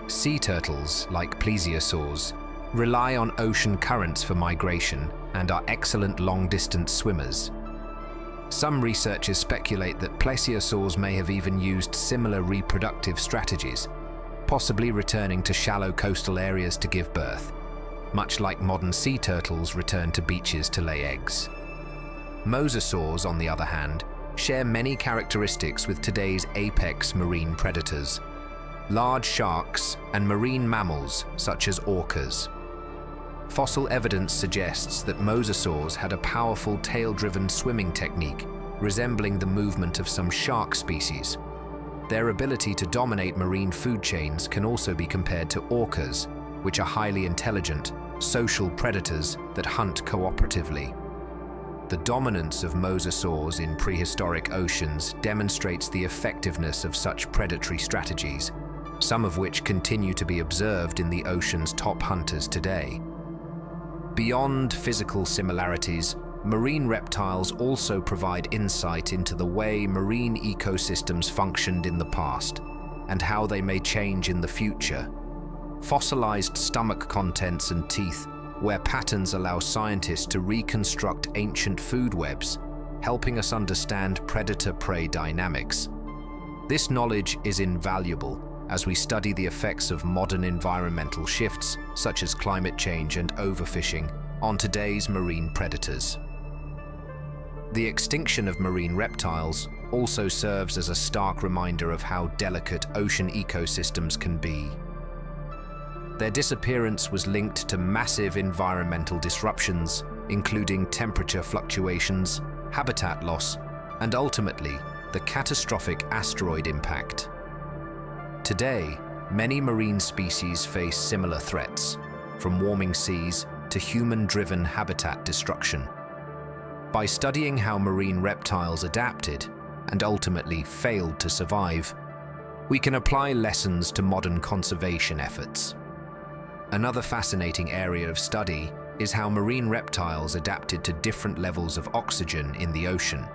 Sea turtles, like plesiosaurs, rely on ocean currents for migration and are excellent long-distance swimmers. Some researchers speculate that plesiosaurs may have even used similar reproductive strategies, possibly returning to shallow coastal areas to give birth, much like modern sea turtles return to beaches to lay eggs. Mosasaurs, on the other hand, share many characteristics with today's apex marine predators, large sharks and marine mammals such as orcas. Fossil evidence suggests that mosasaurs had a powerful tail-driven swimming technique resembling the movement of some shark species. Their ability to dominate marine food chains can also be compared to orcas, which are highly intelligent, social predators that hunt cooperatively. The dominance of mosasaurs in prehistoric oceans demonstrates the effectiveness of such predatory strategies, some of which continue to be observed in the ocean's top hunters today. Beyond physical similarities, marine reptiles also provide insight into the way marine ecosystems functioned in the past and how they may change in the future. Fossilized stomach contents and teeth where patterns allow scientists to reconstruct ancient food webs, helping us understand predator-prey dynamics. This knowledge is invaluable as we study the effects of modern environmental shifts, such as climate change and overfishing, on today's marine predators. The extinction of marine reptiles also serves as a stark reminder of how delicate ocean ecosystems can be. Their disappearance was linked to massive environmental disruptions, including temperature fluctuations, habitat loss, and ultimately, the catastrophic asteroid impact. Today, many marine species face similar threats, from warming seas to human-driven habitat destruction. By studying how marine reptiles adapted and ultimately failed to survive, we can apply lessons to modern conservation efforts. Another fascinating area of study is how marine reptiles adapted to different levels of oxygen in the ocean.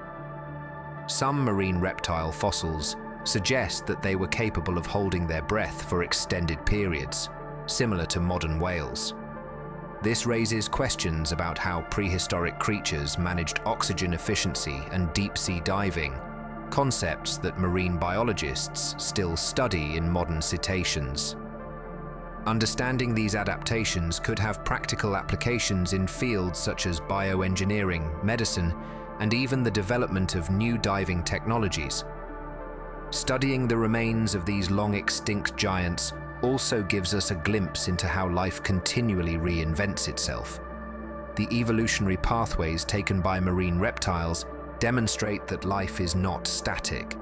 Some marine reptile fossils suggest that they were capable of holding their breath for extended periods, similar to modern whales. This raises questions about how prehistoric creatures managed oxygen efficiency and deep-sea diving, concepts that marine biologists still study in modern cetaceans. Understanding these adaptations could have practical applications in fields such as bioengineering, medicine, and even the development of new diving technologies. Studying the remains of these long-extinct giants also gives us a glimpse into how life continually reinvents itself. The evolutionary pathways taken by marine reptiles demonstrate that life is not static.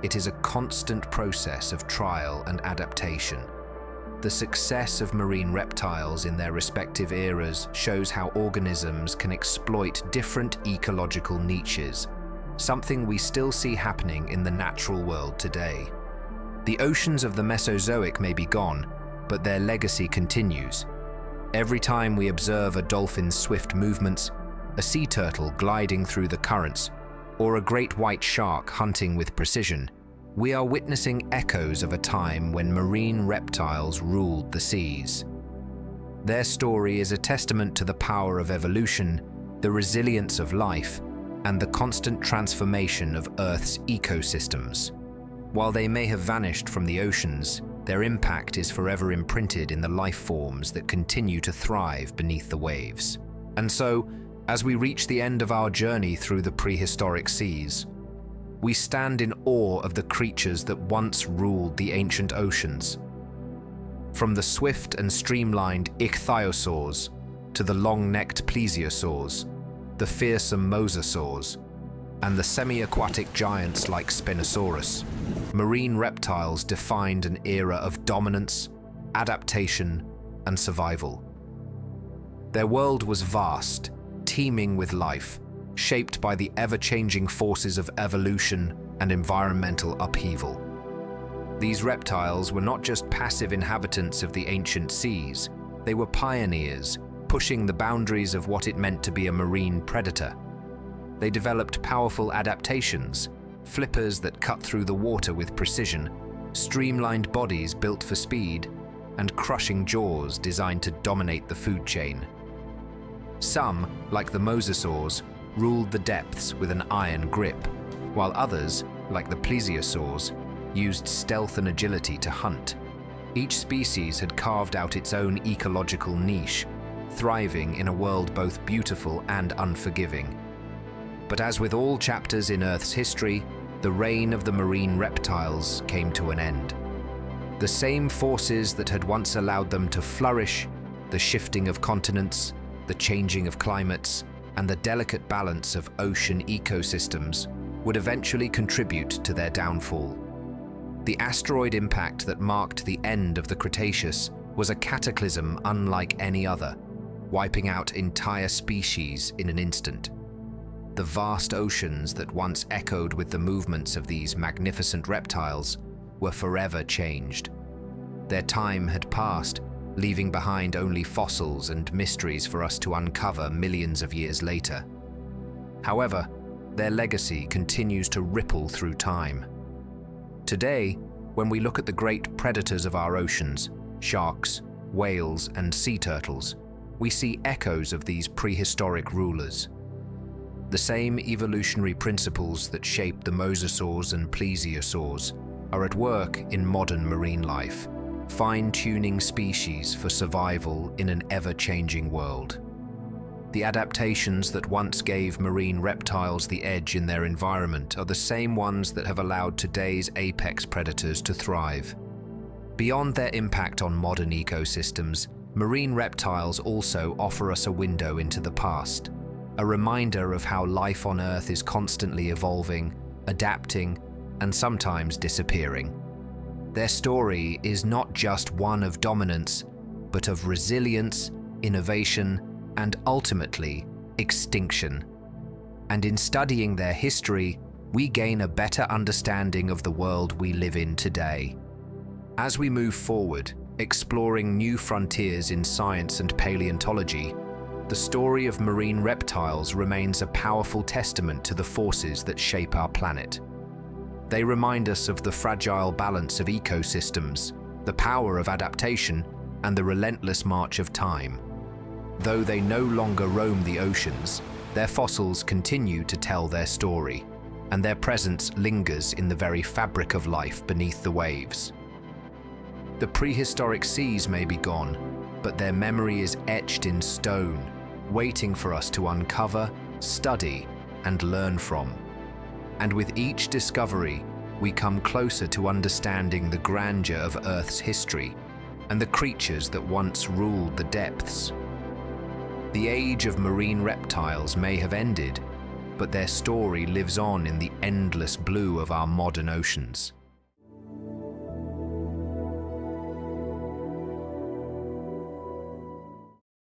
It is a constant process of trial and adaptation. The success of marine reptiles in their respective eras shows how organisms can exploit different ecological niches, something we still see happening in the natural world today. The oceans of the Mesozoic may be gone, but their legacy continues. Every time we observe a dolphin's swift movements, a sea turtle gliding through the currents, or a great white shark hunting with precision, we are witnessing echoes of a time when marine reptiles ruled the seas. Their story is a testament to the power of evolution, the resilience of life, and the constant transformation of Earth's ecosystems. While they may have vanished from the oceans, their impact is forever imprinted in the life forms that continue to thrive beneath the waves. And so, As we reach the end of our journey through the prehistoric seas, we stand in awe of the creatures that once ruled the ancient oceans. From the swift and streamlined Ichthyosaurs to the long-necked Plesiosaurs, the fearsome Mosasaurs, and the semi-aquatic giants like Spinosaurus, marine reptiles defined an era of dominance, adaptation, and survival. Their world was vast, teeming with life, shaped by the ever-changing forces of evolution and environmental upheaval. These reptiles were not just passive inhabitants of the ancient seas, they were pioneers, pushing the boundaries of what it meant to be a marine predator. They developed powerful adaptations, flippers that cut through the water with precision, streamlined bodies built for speed, and crushing jaws designed to dominate the food chain. Some, like the Mosasaurs, ruled the depths with an iron grip, while others, like the Plesiosaurs, used stealth and agility to hunt. Each species had carved out its own ecological niche, thriving in a world both beautiful and unforgiving. But as with all chapters in Earth's history, the reign of the marine reptiles came to an end. The same forces that had once allowed them to flourish, the shifting of continents, the changing of climates, and the delicate balance of ocean ecosystems, would eventually contribute to their downfall. The asteroid impact that marked the end of the Cretaceous was a cataclysm unlike any other, wiping out entire species in an instant. The vast oceans that once echoed with the movements of these magnificent reptiles were forever changed. Their time had passed, leaving behind only fossils and mysteries for us to uncover millions of years later. However, their legacy continues to ripple through time. Today, when we look at the great predators of our oceans, sharks, whales, and sea turtles, we see echoes of these prehistoric rulers. The same evolutionary principles that shaped the Mosasaurs and Plesiosaurs are at work in modern marine life, fine-tuning species for survival in an ever-changing world. The adaptations that once gave marine reptiles the edge in their environment are the same ones that have allowed today's apex predators to thrive. Beyond their impact on modern ecosystems, marine reptiles also offer us a window into the past, a reminder of how life on Earth is constantly evolving, adapting, and sometimes disappearing. Their story is not just one of dominance, but of resilience, innovation, and ultimately, extinction. And in studying their history, we gain a better understanding of the world we live in today. As we move forward, exploring new frontiers in science and paleontology, the story of marine reptiles remains a powerful testament to the forces that shape our planet. They remind us of the fragile balance of ecosystems, the power of adaptation, and the relentless march of time. Though they no longer roam the oceans, their fossils continue to tell their story, and their presence lingers in the very fabric of life beneath the waves. The prehistoric seas may be gone, but their memory is etched in stone, waiting for us to uncover, study, and learn from. And with each discovery, we come closer to understanding the grandeur of Earth's history and the creatures that once ruled the depths. The age of marine reptiles may have ended, but their story lives on in the endless blue of our modern oceans.